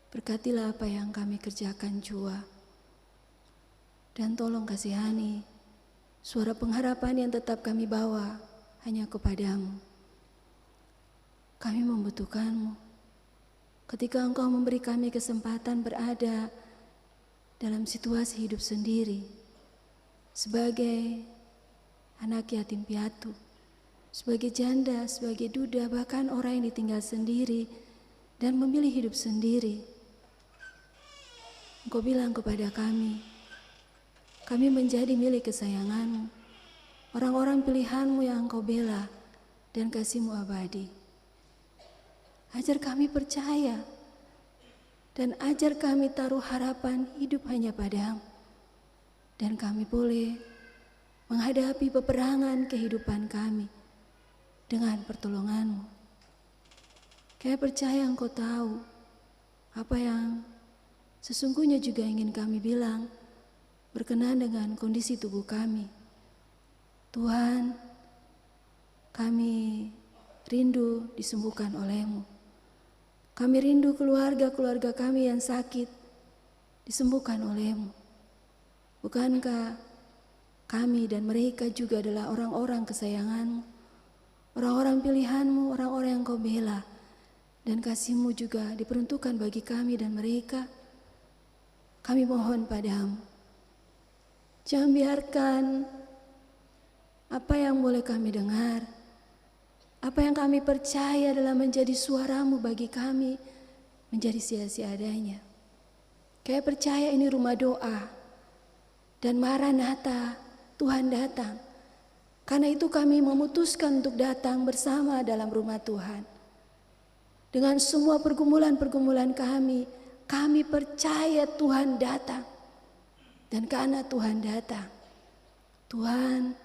Berkatilah apa yang kami kerjakan jua. Dan tolong kasihani suara pengharapan yang tetap kami bawa hanya kepadamu. Kami membutuhkan-Mu. Ketika Engkau memberi kami kesempatan berada dalam situasi hidup sendiri, sebagai anak yatim piatu, sebagai janda, sebagai duda, bahkan orang yang ditinggal sendiri dan memilih hidup sendiri. Engkau bilang kepada kami menjadi milik kesayangan-Mu, orang-orang pilihan-Mu yang Engkau bela dan kasih-Mu abadi. Ajar kami percaya dan ajar kami taruh harapan hidup hanya padamu. Dan kami boleh menghadapi peperangan kehidupan kami dengan pertolongan-Mu. Kami percaya Engkau tahu apa yang sesungguhnya juga ingin kami bilang berkenaan dengan kondisi tubuh kami. Tuhan, kami rindu disembuhkan oleh-Mu. Kami rindu keluarga-keluarga kami yang sakit disembuhkan oleh-Mu. Bukankah kami dan mereka juga adalah orang-orang kesayangan-Mu, orang-orang pilihan-Mu, orang-orang yang Kau bela, dan kasih-Mu juga diperuntukkan bagi kami dan mereka. Kami mohon padamu, jangan biarkan apa yang boleh kami dengar, apa yang kami percaya adalah menjadi suara-Mu bagi kami, menjadi sia-sia adanya. Kami percaya ini rumah doa, dan Maranatha, Tuhan datang. Karena itu kami memutuskan untuk datang bersama dalam rumah Tuhan. Dengan semua pergumulan-pergumulan kami percaya Tuhan datang. Dan karena Tuhan datang, Tuhan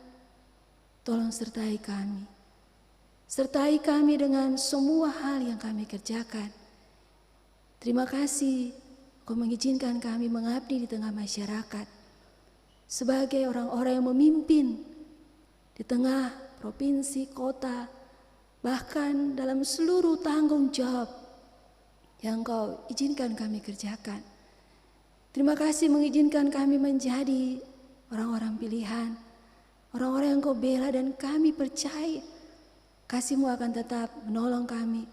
tolong sertai kami. Sertai kami dengan semua hal yang kami kerjakan. Terima kasih Kau mengizinkan kami mengabdi di tengah masyarakat. Sebagai orang-orang yang memimpin di tengah provinsi, kota, bahkan dalam seluruh tanggung jawab yang Kau izinkan kami kerjakan. Terima kasih mengizinkan kami menjadi orang-orang pilihan, orang-orang yang Kau bela, dan kami percaya kasih-Mu akan tetap menolong kami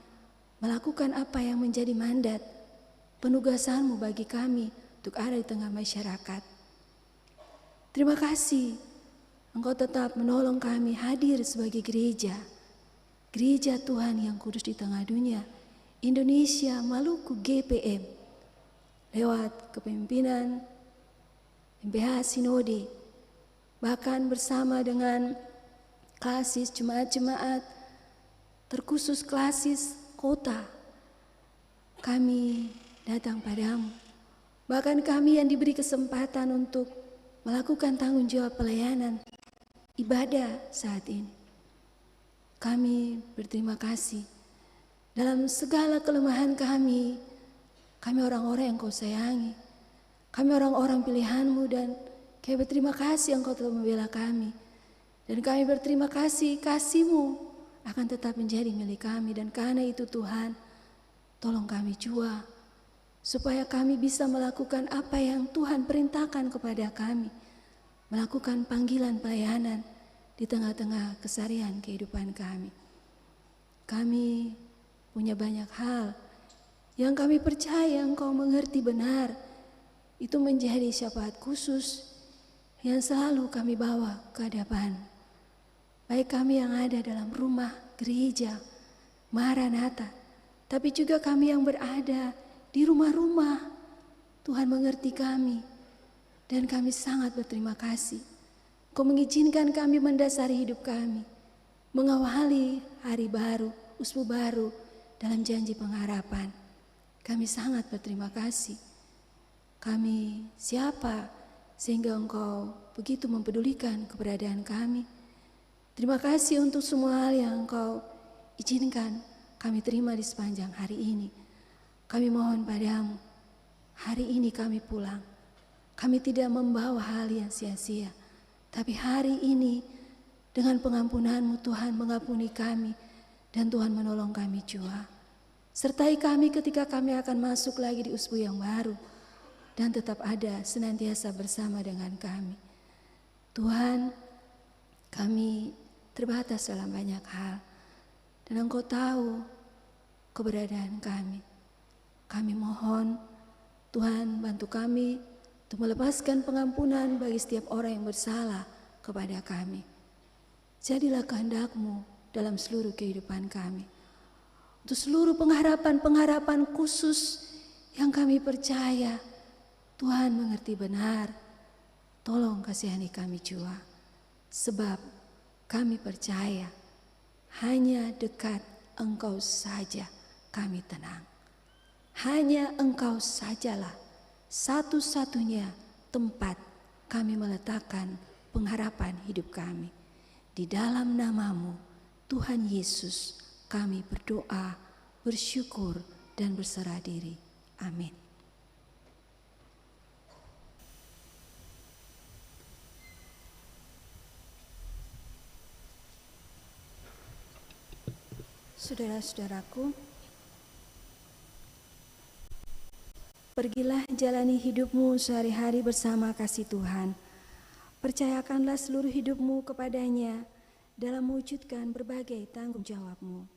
melakukan apa yang menjadi mandat penugasan-Mu bagi kami untuk ada di tengah masyarakat. Terima kasih Engkau tetap menolong kami hadir sebagai gereja Tuhan yang kudus di tengah dunia, Indonesia Maluku GPM, lewat kepemimpinan MPH Sinode, bahkan bersama dengan klasis jemaat-jemaat terkhusus klasis kota, kami datang padamu. Bahkan kami yang diberi kesempatan untuk melakukan tanggung jawab pelayanan ibadah saat ini, kami berterima kasih. Dalam segala kelemahan kami orang-orang yang Kau sayangi, kami orang-orang pilihan-Mu, dan kami berterima kasih Engkau telah membela kami. Dan kami berterima kasih kasih-Mu akan tetap menjadi milik kami. Dan karena itu Tuhan, tolong kami jua, supaya kami bisa melakukan apa yang Tuhan perintahkan kepada kami, melakukan panggilan pelayanan di tengah-tengah keseharian kehidupan kami. Kami punya banyak hal yang kami percaya Engkau mengerti benar. Itu menjadi syafaat khusus yang selalu kami bawa ke hadapan. Baik kami yang ada dalam rumah gereja Maranatha, tapi juga kami yang berada di rumah-rumah. Tuhan mengerti kami, dan kami sangat berterima kasih. Kau mengizinkan kami mendasari hidup kami, mengawali hari baru, usbu baru dalam janji pengharapan. Kami sangat berterima kasih. Kami siapa sehingga Engkau begitu mempedulikan keberadaan kami. Terima kasih untuk semua hal yang Engkau izinkan kami terima di sepanjang hari ini. Kami mohon padamu, hari ini kami pulang. Kami tidak membawa hal yang sia-sia, tapi hari ini dengan pengampunan-Mu Tuhan mengampuni kami, dan Tuhan menolong kami jua. Sertai kami ketika kami akan masuk lagi di usbu yang baru, dan tetap ada senantiasa bersama dengan kami. Tuhan, kami terbatas dalam banyak hal, dan Engkau tahu keberadaan kami. Kami mohon Tuhan bantu kami untuk melepaskan pengampunan bagi setiap orang yang bersalah kepada kami. Jadilah kehendak-Mu dalam seluruh kehidupan kami. Untuk seluruh pengharapan-pengharapan khusus yang kami percaya Tuhan mengerti benar, tolong kasihani kami jua. Sebab kami percaya hanya dekat Engkau saja kami tenang. Hanya Engkau sajalah satu-satunya tempat kami meletakkan pengharapan hidup kami. Di dalam nama-Mu Tuhan Yesus kami berdoa, bersyukur, dan berserah diri. Amin. Saudara-saudaraku, pergilah jalani hidupmu sehari-hari bersama kasih Tuhan. Percayakanlah seluruh hidupmu kepadanya dalam mewujudkan berbagai tanggung jawabmu.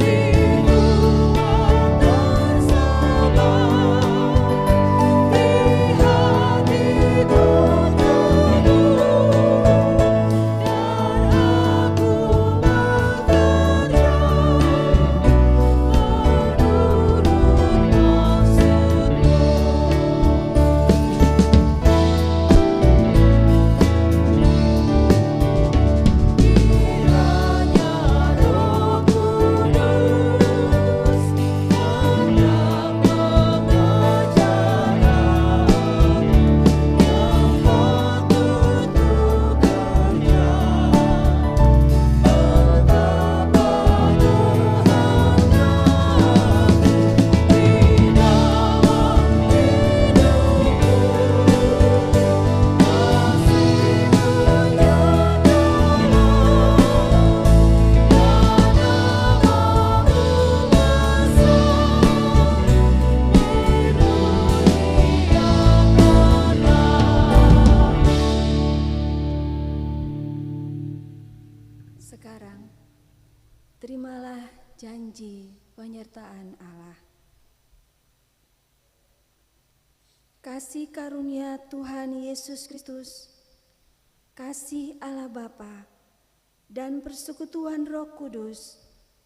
Di terimalah janji penyertaan Allah. Kasih karunia Tuhan Yesus Kristus, kasih Allah Bapa, dan persekutuan Roh Kudus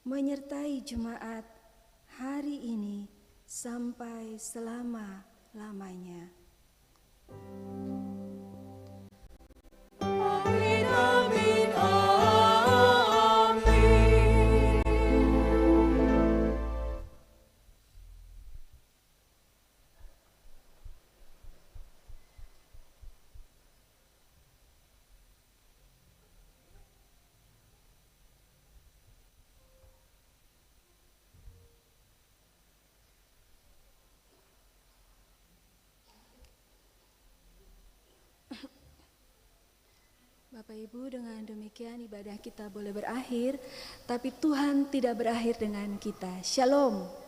menyertai jemaat hari ini sampai selama-lamanya. Amin, amin, amin. Bapak Ibu, dengan demikian ibadah kita boleh berakhir, tapi Tuhan tidak berakhir dengan kita. Shalom.